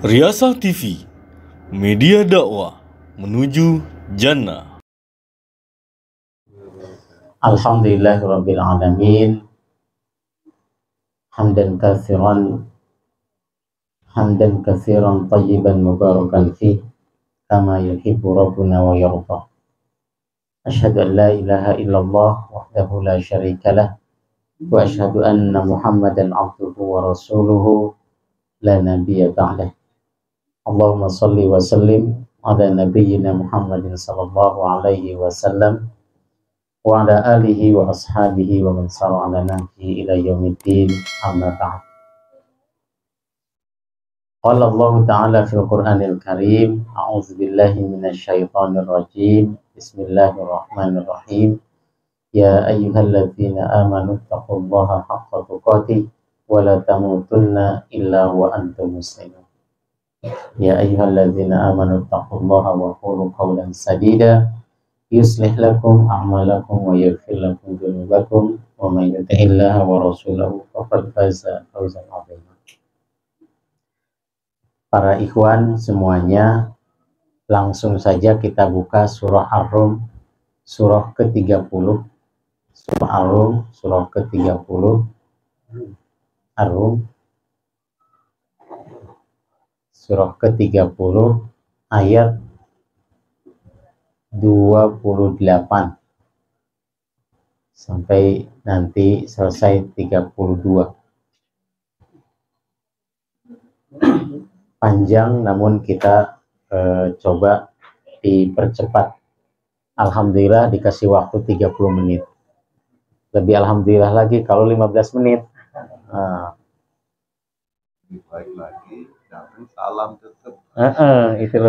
Riasah TV, media dakwah menuju jannah. Alhamdulillahirabbil alamin. Hamdan katsiran tayyiban mubarakan fi kama yuhibbu rabbuna wa yarda. Asyhadu an la ilaha illallah wahdahu la syarikalah wa asyhadu anna Muhammadan abduhu wa rasuluhu la nabiyya ba'dah. Allahumma shalli wa sallim ala nabiyyina Muhammadin sallallahu alaihi wasallam wa ala alihi wa ashabihi wa man sara ala nahjihi ila yaumiddin, amma ba'd. Qala Allah ta'ala fil Qur'anil Karim, a'udzu billahi minasy syaithanir rajim. Bismillahirrahmanirrahim. Ya ayyuhalladzina amanu taqullaha haqqa tuqatih wa la tamutunna illa wa antum muslimun. Ya ayyuhalladzina amanu taqullaha wa qulu qawlan sadida yuslih lakum a'malakum wa yaghfir lakum dzunubakum wa may yuti'illaha wa rasulahu faqad faza fawzan 'azima. Para ikhwan semuanya, langsung saja kita buka surah Ar-Rum, surah ke-30. Surah Ar-Rum, surah ke-30. Ar-Rum, surah ke-30 ayat 28 sampai nanti selesai 32. Panjang, namun kita coba dipercepat. Alhamdulillah dikasih waktu 30 menit. Lebih alhamdulillah lagi kalau 15 menit. Lebih baik lagi, jangan salam tetap. Itu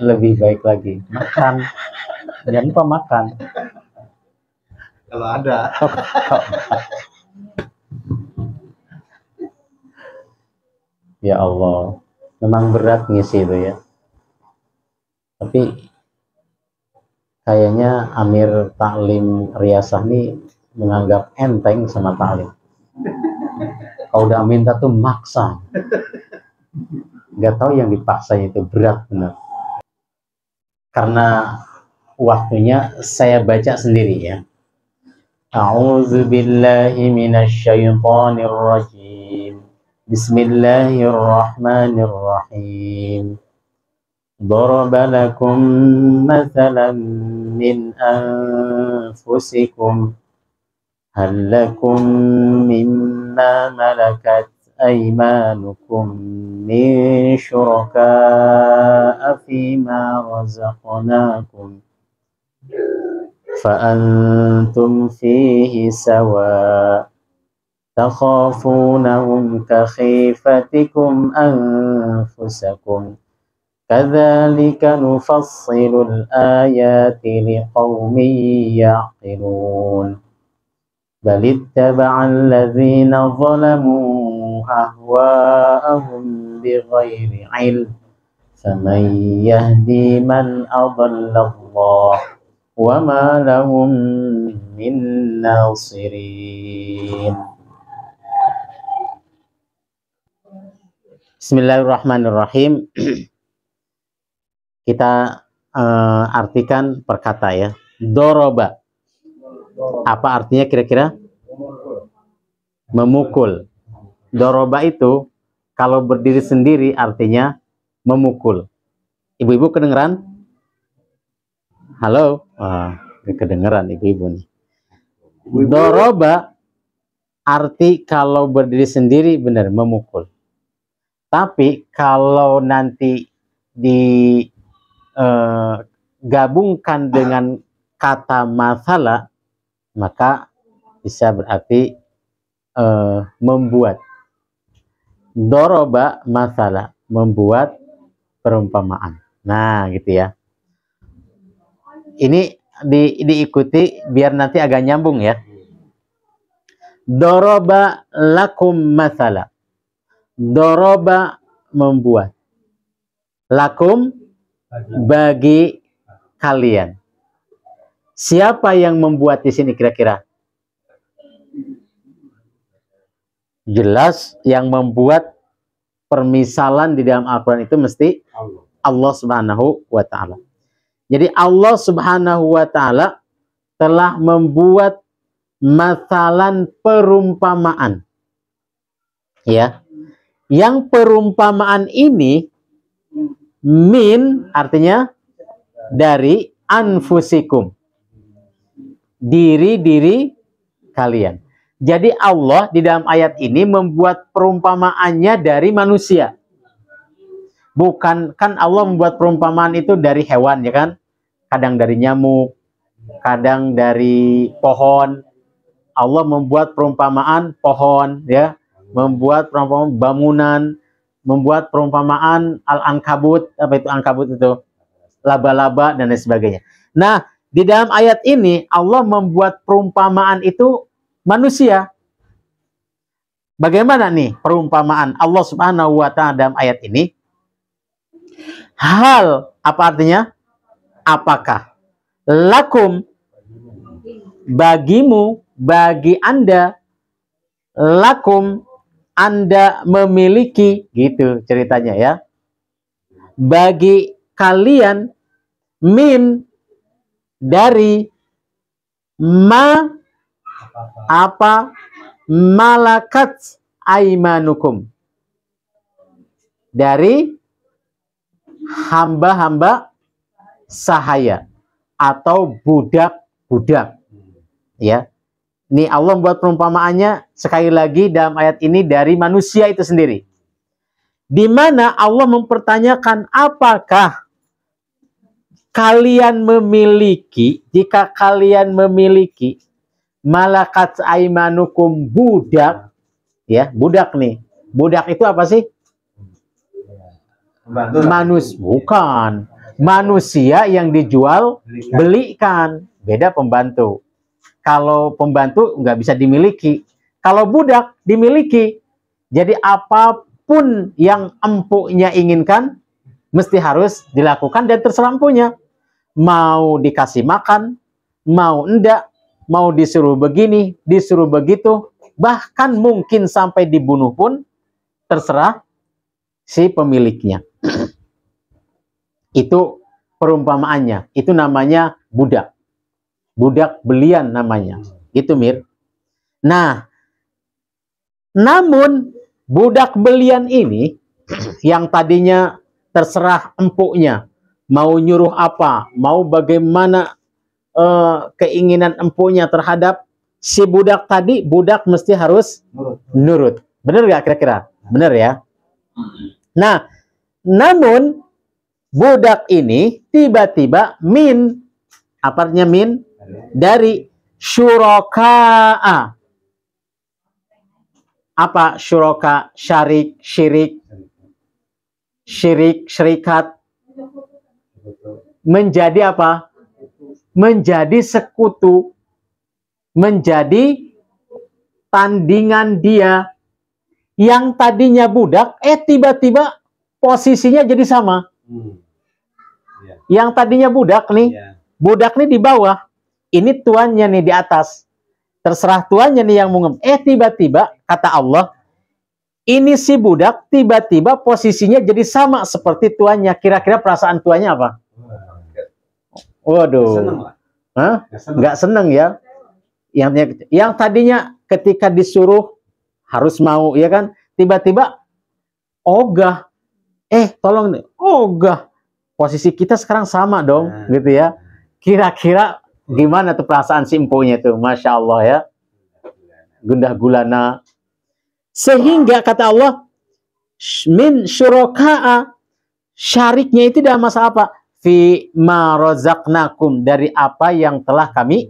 lebih baik lagi. Makan, jangan lupa makan. Kalau ada. Ya Allah, memang berat ngisi itu ya. Tapi kayaknya Amir Taklim Riasah nih menganggap enteng sama taklim. Kalau udah minta tuh maksa. Nggak tahu yang dipaksanya itu berat benar. Karena waktunya saya baca sendiri ya. A'udzu billahi minasy syaithanir rajim. Bismillahirrahmanirrahim. Daraba lakum mathalan min anfusikum hal lakum mimma malakat aymanukum min syuraka'a fima razaqnakum fa antum fihi sawa takhafunahum ka khifatikum anfusakum kadzalika nufassilul ayati liqaumin ya'qilun bal ittaba'al ladzina zalamu ahwa'ahum bighairi 'ilm faman yahdi man adalla Allah wa ma lahum min nasirin. Bismillahirrahmanirrahim. Kita artikan per kata ya. Doroba. Apa artinya kira-kira? Memukul. Doroba itu kalau berdiri sendiri artinya memukul. Ibu-ibu kedengeran? Halo? Kedengeran ibu-ibu nih. Doroba arti kalau berdiri sendiri benar memukul. Tapi kalau nanti digabungkan dengan kata masala, maka bisa berarti membuat. Doroba masala, membuat perumpamaan. Nah, gitu ya. Ini diikuti biar nanti agak nyambung ya. Doroba lakum masala. Doroba membuat. Lakum bagi kalian. Siapa yang membuat di sini kira-kira? Jelas yang membuat permisalan di dalam Al-Quran itu mesti Allah Subhanahu wa Ta'ala. Jadi Allah Subhanahu wa Ta'ala telah membuat masalan perumpamaan. Ya. Yang perumpamaan ini min artinya dari anfusikum. Diri-diri kalian. Jadi Allah di dalam ayat ini membuat perumpamaannya dari manusia. Bukan, kan Allah membuat perumpamaan itu dari hewan, ya kan? Kadang dari nyamuk, kadang dari pohon. Allah membuat perumpamaan pohon, ya. Membuat perumpamaan bangunan, membuat perumpamaan al-ankabut, apa itu ankabut itu? Laba-laba dan lain sebagainya. Nah, di dalam ayat ini Allah membuat perumpamaan itu manusia. Bagaimana nih perumpamaan Allah Subhanahu wa Ta'ala dalam ayat ini? Hal, apa artinya? Apakah lakum, bagimu, bagi Anda, lakum, Anda memiliki, gitu ceritanya ya. Bagi kalian, min, dari, ma, apa, malakat aimanukum, dari hamba-hamba sahaya atau budak-budak, ya. Ini Allah membuat perumpamaannya sekali lagi dalam ayat ini dari manusia itu sendiri, di mana Allah mempertanyakan apakah kalian memiliki, jika kalian memiliki malakat aimanukum, budak, ya, budak nih. Budak itu apa sih? Bukan. Manusia yang dijual belikan. Beda pembantu. Kalau pembantu nggak bisa dimiliki. Kalau budak dimiliki. Jadi apapun yang empuknya inginkan, mesti harus dilakukan dan terserah empunya. Mau dikasih makan, mau enggak, mau disuruh begini, disuruh begitu, bahkan mungkin sampai dibunuh pun terserah si pemiliknya. Itu perumpamaannya. Itu namanya budak. Budak belian namanya. Itu Mir. Nah, namun budak belian ini yang tadinya terserah empuknya, mau nyuruh apa, mau bagaimana keinginan empunya terhadap si budak tadi, budak mesti harus nurut. Benar nggak kira-kira? Benar ya? Nah, namun budak ini tiba-tiba min, apa artinya min? Dari syuraka'a. Apa syuraka? Syarik, syirik, syirik, syirikat. Menjadi apa? Menjadi sekutu, menjadi tandingan dia. Yang tadinya budak, tiba-tiba posisinya jadi sama. Yang tadinya budak nih, budak nih di bawah, ini tuannya nih di atas. Terserah tuannya nih yang mau tiba-tiba, kata Allah, ini si budak tiba-tiba posisinya jadi sama seperti tuannya. Kira-kira perasaan tuannya apa? Waduh, nggak seneng ya. Yang tadinya ketika disuruh harus mau, ya kan? Tiba-tiba ogah. Tolong nih, ogah. Posisi kita sekarang sama dong, gitu ya. Kira-kira gimana tuh perasaan si empunya itu? Masya Allah ya. Gundah gulana. Sehingga kata Allah, min syuraka'a, syariknya itu dalam masalah apa? Fi ma razaqnakum, dari apa yang telah kami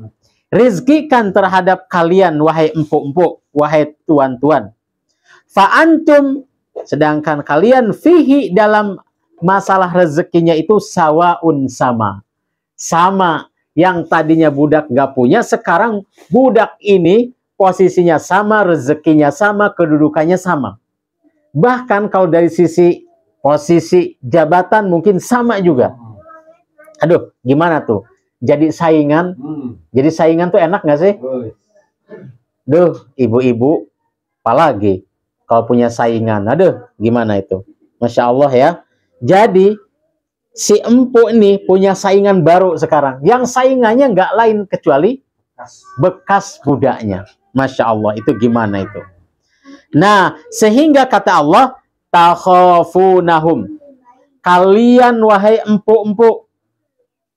rizkikan terhadap kalian, wahai empuk-empuk, wahai tuan-tuan. Fa'antum, sedangkan kalian fihi, dalam masalah rezekinya itu sawaun, sama. Sama, yang tadinya budak gak punya, sekarang budak ini posisinya sama, rezekinya sama, kedudukannya sama. Bahkan kalau dari sisi posisi jabatan mungkin sama juga. Aduh, gimana tuh? Jadi saingan. Jadi saingan tuh enak gak sih? Duh, ibu-ibu, apalagi Kalau punya saingan, aduh, gimana itu? Masya Allah ya. Jadi, si empuk nih punya saingan baru sekarang. Yang saingannya nggak lain kecuali bekas budaknya. Masya Allah, itu gimana itu? Nah, sehingga kata Allah, takhafunahum. Kalian wahai empuk-empuk,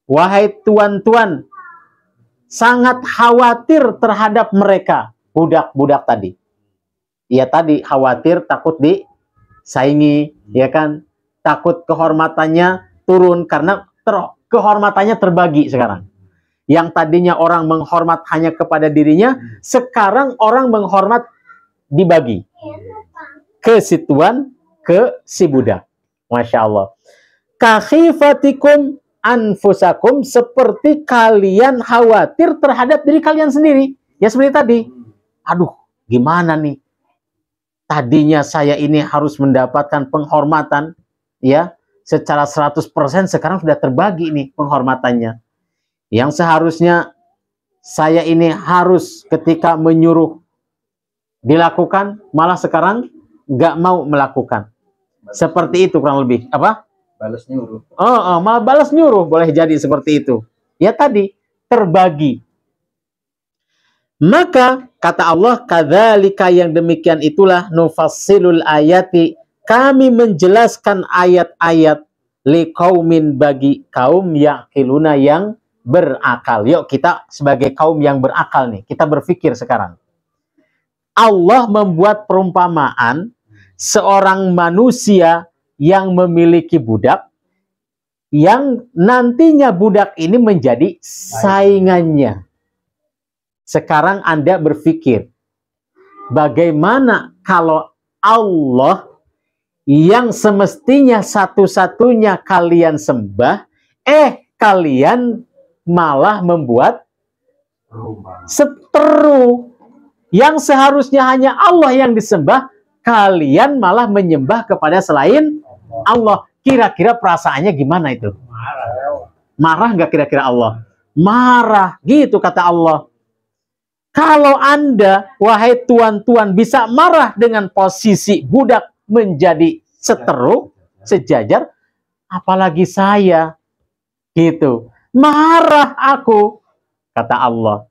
wahai tuan-tuan, sangat khawatir terhadap mereka, budak-budak tadi. Ya tadi khawatir, takut disaingi, ya kan? Takut kehormatannya turun karena kehormatannya terbagi sekarang. Yang tadinya orang menghormat hanya kepada dirinya, sekarang orang menghormat dibagi ke si tuan, ke si budak. Masya Allah. Kakhifatikum anfusakum, seperti kalian khawatir terhadap diri kalian sendiri. Ya seperti tadi. Aduh, gimana nih? Tadinya saya ini harus mendapatkan penghormatan, ya, secara 100%, sekarang sudah terbagi nih penghormatannya. Yang seharusnya saya ini harus ketika menyuruh dilakukan, malah sekarang nggak mau melakukan. Seperti itu kurang lebih. Apa? Balas nyuruh. Malah balas nyuruh, boleh jadi seperti itu. Ya tadi, terbagi. Maka kata Allah, kadzalika, yang demikian itulah, nufassilul ayati, kami menjelaskan ayat-ayat, liqaumin, bagi kaum yaqiluna, yang berakal. Yuk kita sebagai kaum yang berakal nih, kita berpikir sekarang. Allah membuat perumpamaan seorang manusia yang memiliki budak, yang nantinya budak ini menjadi saingannya. Sekarang Anda berpikir, bagaimana kalau Allah yang semestinya satu-satunya kalian sembah, kalian malah membuat seteru. Yang seharusnya hanya Allah yang disembah, kalian malah menyembah kepada selain Allah. Kira-kira perasaannya gimana itu? Marah nggak kira-kira Allah? Marah, gitu kata Allah. Kalau Anda, wahai tuan-tuan, bisa marah dengan posisi budak menjadi seteru, sejajar, apalagi saya, gitu. Marah aku, kata Allah.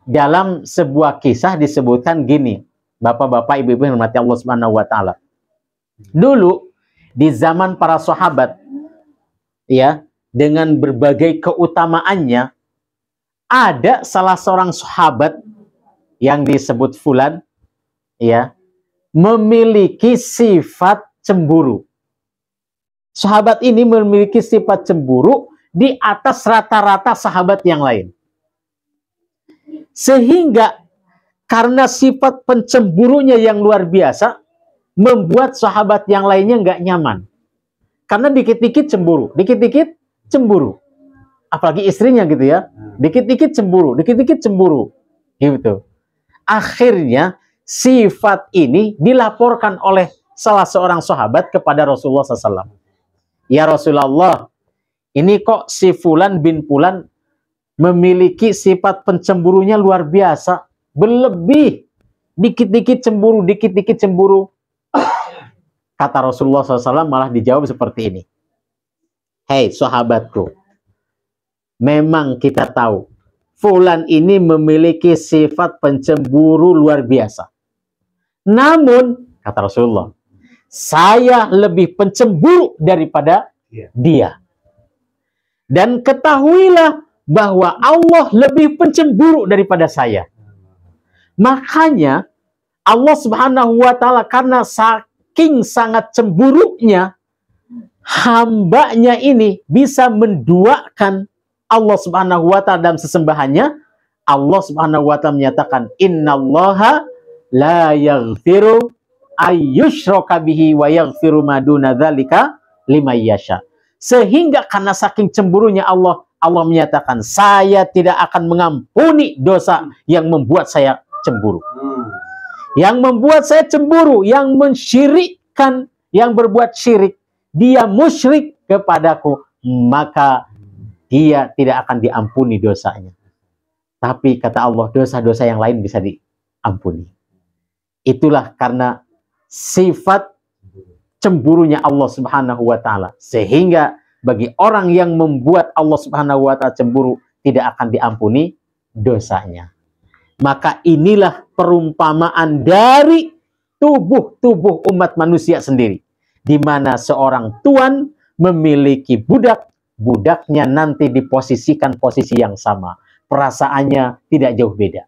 Dalam sebuah kisah disebutkan gini, bapak-bapak, ibu-ibu yang hormati Allah Subhanahu wa taala. Dulu di zaman para sahabat, ya, dengan berbagai keutamaannya, ada salah seorang sahabat yang disebut Fulan, ya, memiliki sifat cemburu. Sahabat ini memiliki sifat cemburu di atas rata-rata sahabat yang lain. Sehingga karena sifat pencemburunya yang luar biasa, membuat sahabat yang lainnya nggak nyaman. Karena dikit-dikit cemburu, dikit-dikit cemburu. Apalagi istrinya gitu ya, dikit-dikit cemburu, dikit-dikit cemburu. Gitu. Akhirnya sifat ini dilaporkan oleh salah seorang sahabat kepada Rasulullah SAW. Ya Rasulullah, ini kok si Fulan bin Fulan memiliki sifat pencemburunya luar biasa, berlebih, dikit-dikit cemburu, dikit-dikit cemburu. Kata Rasulullah SAW malah dijawab seperti ini. Hei sahabatku, memang kita tahu Fulan ini memiliki sifat pencemburu luar biasa. Namun, kata Rasulullah, saya lebih pencemburu daripada dia. Dan ketahuilah bahwa Allah lebih pencemburu daripada saya. Makanya Allah Subhanahu wa taala, karena saking sangat cemburunya, hambanya ini bisa menduakan Allah Subhanahu wa taala dalam sesembahannya. Allah Subhanahu wa taala menyatakan, innallaha la yaghfiru ayyushraka bihi wa yaghfiru ma duna dzalika liman yasha. Sehingga karena saking cemburunya Allah, Allah menyatakan, saya tidak akan mengampuni dosa yang membuat saya cemburu. Yang membuat saya cemburu, yang mensyirikkan, yang berbuat syirik, dia musyrik kepadaku, maka dia tidak akan diampuni dosanya. Tapi kata Allah, dosa-dosa yang lain bisa diampuni. Itulah karena sifat cemburunya Allah Subhanahu wa taala. Sehingga bagi orang yang membuat Allah Subhanahu wa taala cemburu tidak akan diampuni dosanya. Maka inilah perumpamaan dari tubuh-tubuh umat manusia sendiri, di mana seorang tuan memiliki budak, budaknya nanti diposisikan posisi yang sama, perasaannya tidak jauh beda,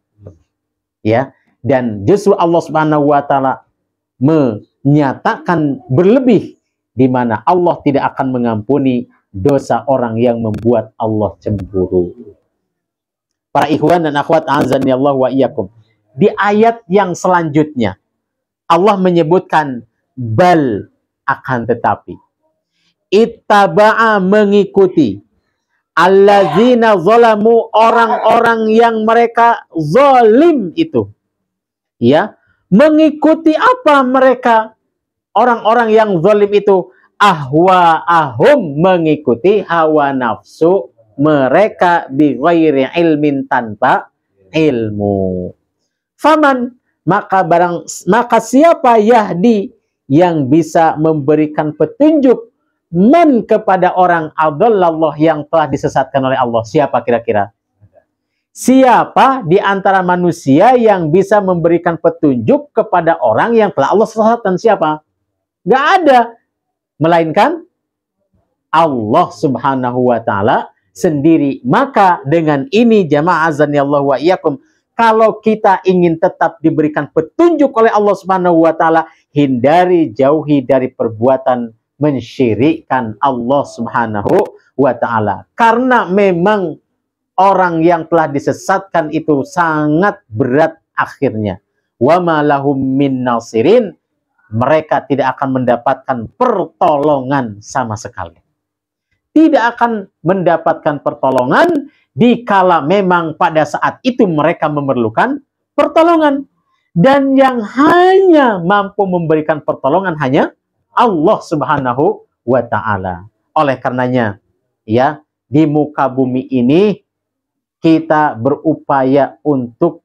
ya. Dan justru Allah Subhanahu wa taala menyatakan berlebih, di mana Allah tidak akan mengampuni dosa orang yang membuat Allah cemburu. Para ikhwan dan akhwat azani Allah wa iyyakum. Di ayat yang selanjutnya Allah menyebutkan bal, akan tetapi, ittaba'a, mengikuti, allazina zalamu, orang-orang yang mereka zalim itu. Ya, mengikuti apa mereka? Orang-orang yang zalim itu ahwa'ahum, mengikuti hawa nafsu mereka, bighairi ilmin, tanpa ilmu. Faman, maka siapa yahdi, yang bisa memberikan petunjuk, man, kepada orang, adallallah, yang telah disesatkan oleh Allah. Siapa kira-kira? Siapa di antara manusia yang bisa memberikan petunjuk kepada orang yang telah Allah sesatkan? Siapa? Gak ada, melainkan Allah Subhanahu wa taala sendiri. Maka dengan ini jamaah azani Allah wa iyyakum, kalau kita ingin tetap diberikan petunjuk oleh Allah Subhanahu wa taala, hindari, jauhi dari perbuatan mensyirikkan Allah Subhanahu wa taala. Karena memang orang yang telah disesatkan itu sangat berat akhirnya. Wa ma lahum min nasirin, mereka tidak akan mendapatkan pertolongan sama sekali. Tidak akan mendapatkan pertolongan dikala memang pada saat itu mereka memerlukan pertolongan. Dan yang hanya mampu memberikan pertolongan hanya Allah Subhanahu wa ta'ala. Oleh karenanya, ya, di muka bumi ini kita berupaya untuk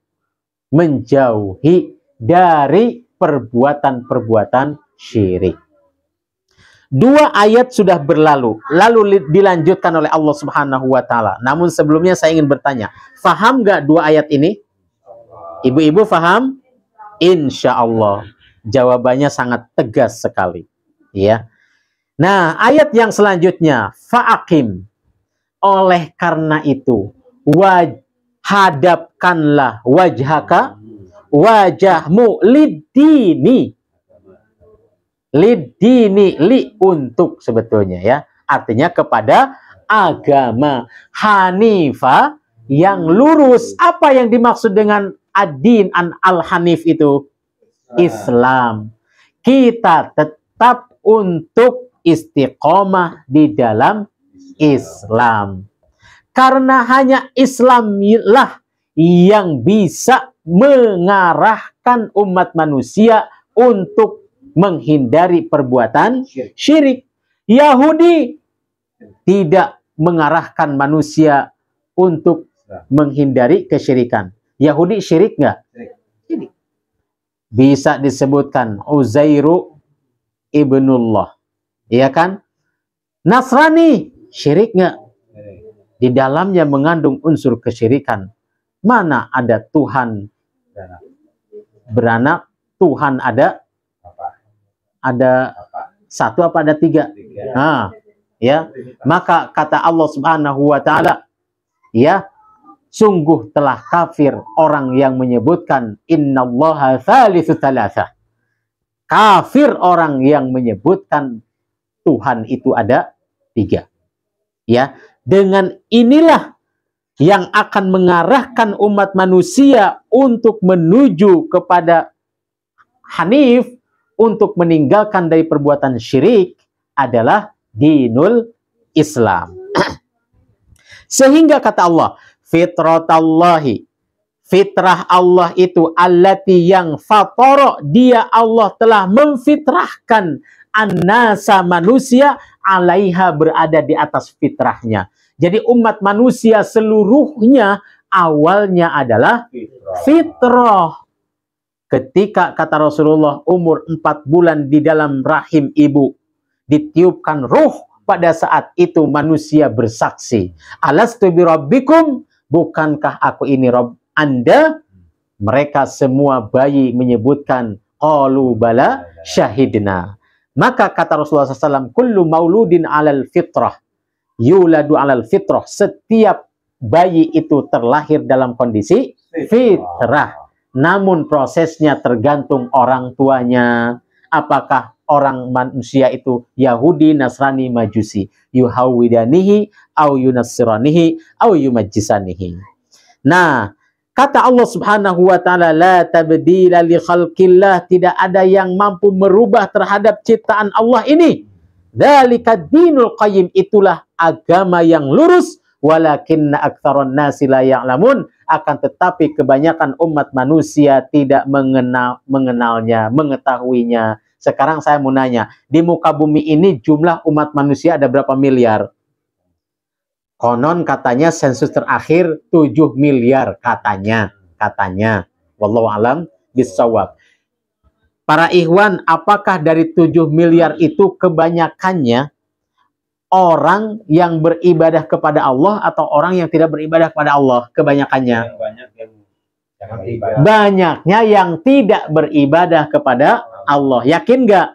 menjauhi dari perbuatan-perbuatan syirik. 2 ayat sudah berlalu, lalu dilanjutkan oleh Allah Subhanahu wa taala. Namun sebelumnya saya ingin bertanya, faham nggak 2 ayat ini? Ibu-ibu faham? Insya Allah. Jawabannya sangat tegas sekali, ya. Nah, ayat yang selanjutnya, fa'akim, oleh karena itu, hadapkanlah wajhaka, wajahmu, lidini, lidini, li, untuk, sebetulnya, ya, artinya kepada agama hanifa, yang lurus. Apa yang dimaksud dengan ad-din al-hanif itu? Islam. Kita tetap untuk istiqomah di dalam Islam, karena hanya Islamlah yang bisa mengarahkan umat manusia untuk menghindari perbuatan syirik. Yahudi tidak mengarahkan manusia untuk menghindari kesyirikan. Yahudi syirik nggak? Bisa disebutkan Uzairu ibnullah, iya kan? Nasrani syirik nggak? Di dalamnya mengandung unsur kesyirikan. Mana ada Tuhan beranak, Tuhan ada satu apa ada 3? Nah, ya, maka kata Allah Subhanahu wa taala, ya, sungguh telah kafir orang yang menyebutkan innallaha tsalitsu tsalatsa. Kafir orang yang menyebutkan Tuhan itu ada 3. Ya, dengan inilah yang akan mengarahkan umat manusia untuk menuju kepada Hanif, untuk meninggalkan dari perbuatan syirik, adalah dinul Islam. Sehingga kata Allah, fitratallahi, fitrah Allah itu, allati, yang fatara, dia Allah telah memfitrahkan annasa, manusia, alaiha, berada di atas fitrahnya. Jadi umat manusia seluruhnya awalnya adalah fitrah. Ketika kata Rasulullah umur 4 bulan di dalam rahim ibu, ditiupkan ruh, pada saat itu manusia bersaksi, alastu birabbikum, bukankah aku ini Rabb Anda? Mereka semua bayi menyebutkan qalu bala syahidna. Maka kata Rasulullah SAW, kullu mauludin alal fitrah yuladu alal fitrah, setiap bayi itu terlahir dalam kondisi fitrah. Namun prosesnya tergantung orang tuanya. Apakah orang manusia itu Yahudi, Nasrani, Majusi, yuhawidanihi, au yunassiranihi, au yumajjisanihi. Nah, kata Allah Subhanahu wa taala, la tabdila li khalqillah, tidak ada yang mampu merubah terhadap ciptaan Allah ini. Dzalika dinul qayyim, itulah agama yang lurus. Walakinna aktsaron nasi la ya'lamun, akan tetapi kebanyakan umat manusia tidak mengenalnya, mengetahuinya. Sekarang saya mau nanya, di muka bumi ini jumlah umat manusia ada berapa miliar? Konon katanya sensus terakhir 7 miliar katanya. Wallahu alam bisawab. Para ikhwan, apakah dari 7 miliar itu kebanyakannya orang yang beribadah kepada Allah atau orang yang tidak beribadah kepada Allah? Kebanyakannya. Banyaknya yang tidak beribadah kepada Allah. Yakin nggak?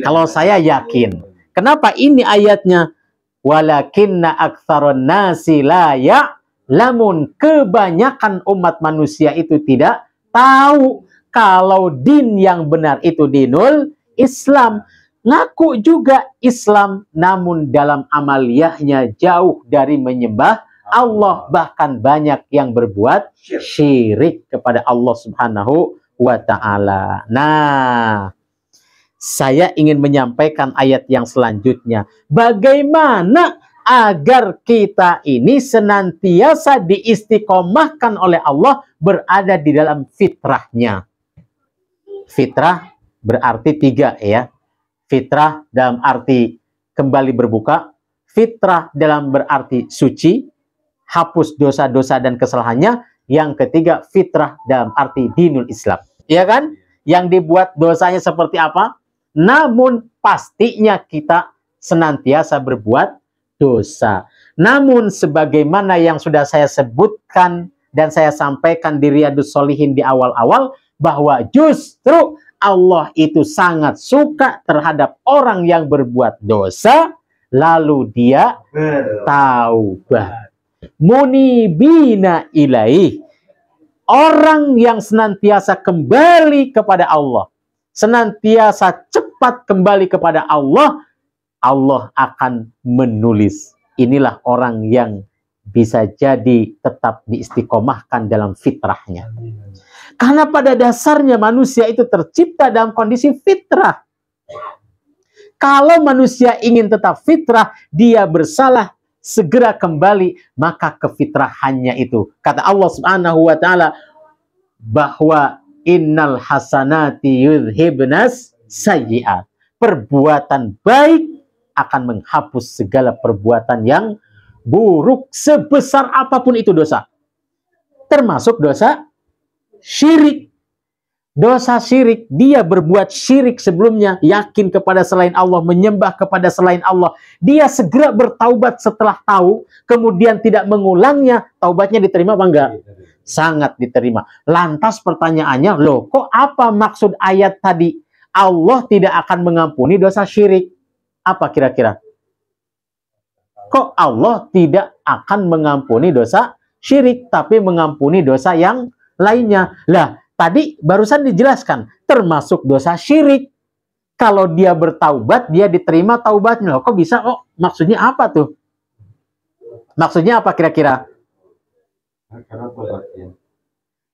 Kalau saya yakin. Kenapa ini ayatnya? Walakinna aktsaron nasi la ya'lamun. Kebanyakan umat manusia itu tidak tahu kalau din yang benar itu dinul Islam. Ngaku juga Islam, namun dalam amaliyahnya jauh dari menyembah Allah. Bahkan banyak yang berbuat syirik kepada Allah Subhanahu wa ta'ala. Nah, saya ingin menyampaikan ayat yang selanjutnya. Bagaimana agar kita ini senantiasa diistiqomahkan oleh Allah berada di dalam fitrahnya. Fitrah berarti 3 ya. Fitrah dalam arti kembali berbuka, fitrah dalam berarti suci, hapus dosa-dosa dan kesalahannya. Yang ketiga, fitrah dalam arti dinul Islam. Ya kan? Yang dibuat dosanya seperti apa? Namun pastinya kita senantiasa berbuat dosa. Namun sebagaimana yang sudah saya sebutkan dan saya sampaikan di Riyadhus Shalihin di awal-awal, bahwa justru Allah itu sangat suka terhadap orang yang berbuat dosa, lalu dia taubat. Munibina ilaih. Orang yang senantiasa kembali kepada Allah, senantiasa cepat kembali kepada Allah, Allah akan menulis. Inilah orang yang bisa jadi tetap diistiqomahkan dalam fitrahnya. Karena pada dasarnya manusia itu tercipta dalam kondisi fitrah. Kalau manusia ingin tetap fitrah, dia bersalah, segera kembali, maka kefitrahannya itu. Kata Allah Subhanahu wa taala bahwa innal hasanati yudhibnas sayyi'at. Perbuatan baik akan menghapus segala perbuatan yang buruk, sebesar apapun itu dosa. Termasuk dosa syirik. Dosa syirik, dia berbuat syirik sebelumnya, yakin kepada selain Allah, menyembah kepada selain Allah. Dia segera bertaubat setelah tahu, kemudian tidak mengulangnya, taubatnya diterima apa enggak? Sangat diterima. Lantas pertanyaannya, loh kok apa maksud ayat tadi? Allah tidak akan mengampuni dosa syirik. Apa kira-kira? Kok Allah tidak akan mengampuni dosa syirik, tapi mengampuni dosa yang lainnya? Lah, tadi barusan dijelaskan, termasuk dosa syirik. Kalau dia bertaubat, dia diterima taubatnya. Loh, kok bisa? Oh, maksudnya apa tuh? Maksudnya apa kira-kira?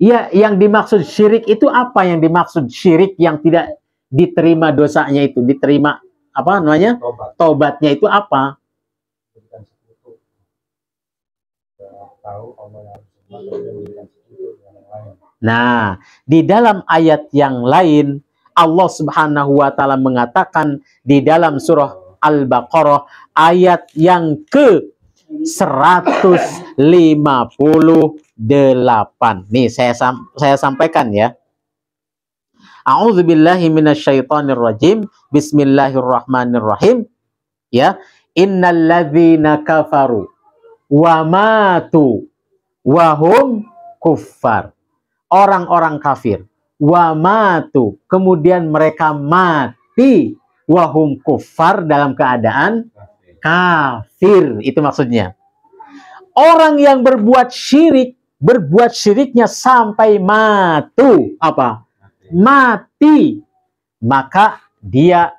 Iya, yang dimaksud syirik itu apa? Yang dimaksud syirik yang tidak diterima dosanya itu, diterima apa namanya? Taubatnya itu apa? Nah, di dalam ayat yang lain Allah Subhanahu wa taala mengatakan di dalam surah Al-Baqarah ayat yang ke 158. Nih saya sampaikan ya. A'udzubillahi minasyaitonirrajim. Bismillahirrahmanirrahim. Ya, innalladzina kafaru wa matu wa hum kuffar. Orang-orang kafir, wa matu, kemudian mereka mati, wa hum kuffar, dalam keadaan kafir. Itu maksudnya. Orang yang berbuat syiriknya sampai matu, apa? Mati, maka dia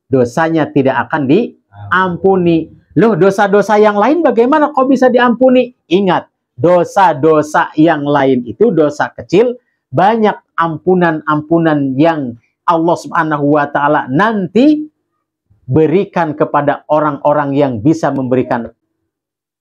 dosanya tidak akan diampuni. Loh, dosa-dosa yang lain bagaimana kok bisa diampuni? Ingat, dosa-dosa yang lain itu dosa kecil, banyak ampunan-ampunan yang Allah Subhanahu wa Ta'ala nanti berikan kepada orang-orang yang bisa memberikan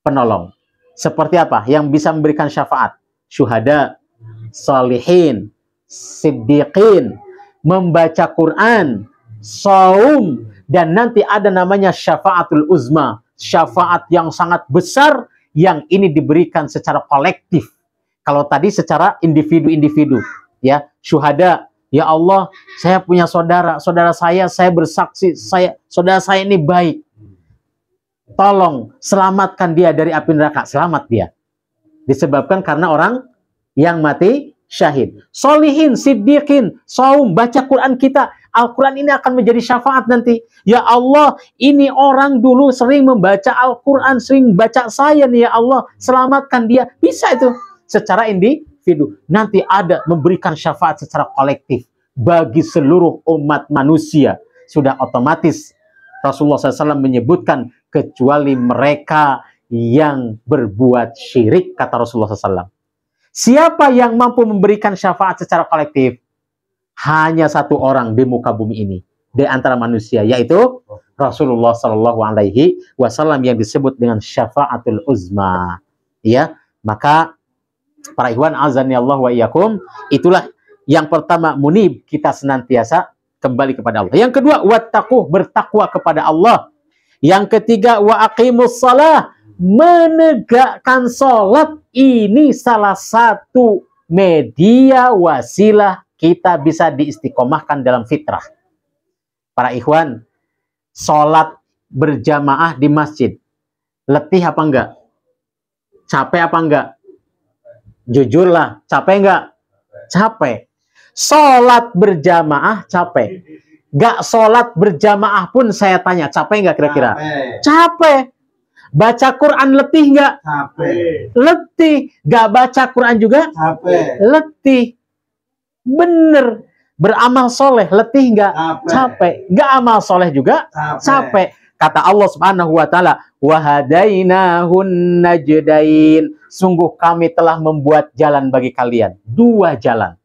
penolong. Seperti apa? Yang bisa memberikan syafaat? Syuhada, salihin, siddiqin, membaca Quran, saum, dan nanti ada namanya syafaatul uzma, syafaat yang sangat besar, yang ini diberikan secara kolektif. Kalau tadi secara individu-individu, ya, syuhada, ya Allah, saya punya saudara saya bersaksi, saudara saya ini baik. Tolong selamatkan dia dari api neraka. Selamat dia. Disebabkan karena orang yang mati syahid. Solihin, siddiqin, saum, baca Quran kita. Al-Quran ini akan menjadi syafaat nanti. Ya Allah, ini orang dulu sering membaca Al-Quran, sering baca saya nih ya Allah, selamatkan dia. Bisa itu secara individu. Nanti ada memberikan syafaat secara kolektif bagi seluruh umat manusia. Sudah otomatis Rasulullah SAW menyebutkan kecuali mereka yang berbuat syirik, kata Rasulullah SAW. Siapa yang mampu memberikan syafaat secara kolektif? Hanya satu orang di muka bumi ini, di antara manusia, yaitu Rasulullah SAW yang disebut dengan syafaatul uzma. Ya, maka para ikhwan azani Allah wa iyyakum, itulah yang pertama, munib, kita senantiasa kembali kepada Allah. Yang kedua, wattaqu, bertakwa kepada Allah. Yang ketiga, wa aqimus shalah, menegakkan salat. Ini salah satu media wasilah kita bisa diistiqomahkan dalam fitrah. Para ikhwan, sholat berjamaah di masjid, letih apa enggak? Capek apa enggak? Jujurlah, capek enggak? Capek. Sholat berjamaah capek. Enggak sholat berjamaah pun saya tanya, capek enggak kira-kira? Capek. Baca Quran letih enggak? Capek. Letih. Enggak baca Quran juga? Capek. Letih. Bener, beramal soleh letih nggak? Capek. Nggak amal soleh juga capek. Kata Allah Subhanahu wa Ta'ala, wahadainahun najdain, sungguh kami telah membuat jalan bagi kalian, dua jalan,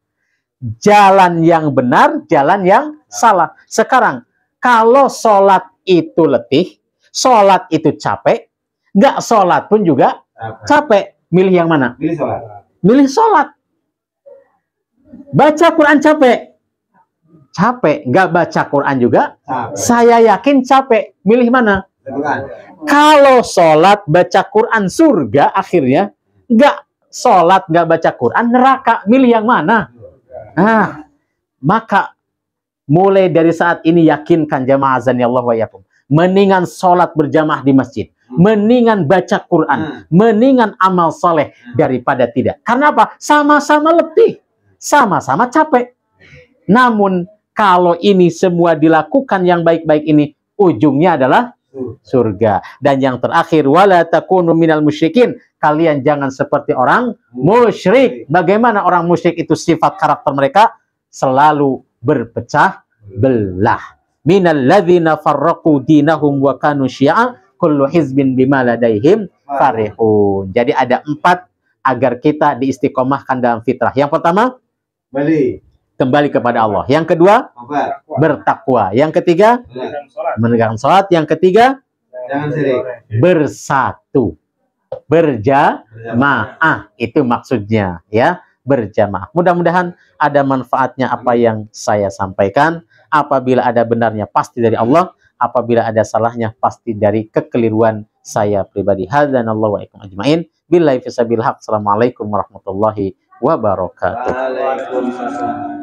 jalan yang benar, jalan yang salah. Sekarang kalau sholat itu letih, sholat itu capek, nggak sholat pun juga capek, milih yang mana? Milih sholat. Milih sholat. Baca Quran capek, capek. Nggak baca Quran juga capek. Saya yakin capek. Milih mana? Kalau sholat baca Quran surga akhirnya, nggak sholat nggak baca Quran neraka. Milih yang mana? Nah, maka mulai dari saat ini yakinkan jamaah azan ya Allah wa yakum, mendingan sholat berjamaah di masjid, mendingan baca Quran, mendingan amal soleh daripada tidak. Karena apa? Sama-sama letih, sama-sama capek. Namun kalau ini semua dilakukan yang baik-baik ini, ujungnya adalah surga. Dan yang terakhir, wala takunu minal musyrikin, kalian jangan seperti orang musyrik. Bagaimana orang musyrik itu sifat karakter mereka? Selalu berpecah belah. Minal ladzina farraqu dinahum wa kanu syi'a kullu hizbin bima ladaihim farihun. Jadi ada 4 agar kita diistiqomahkan dalam fitrah. Yang pertama, kembali kepada Allah. Yang kedua, bertakwa. Yang ketiga, menegakkan salat. Yang ketiga, bersatu, berjamaah. Itu maksudnya, ya, berjamaah. Mudah-mudahan ada manfaatnya apa yang saya sampaikan. Apabila ada benarnya pasti dari Allah, apabila ada salahnya pasti dari kekeliruan saya pribadi. Hadzanallahu wa iyyakum ajmain. Billahi fisabil haq. Assalamualaikum warahmatullahi wabarakatuh. Waalaikumsalam.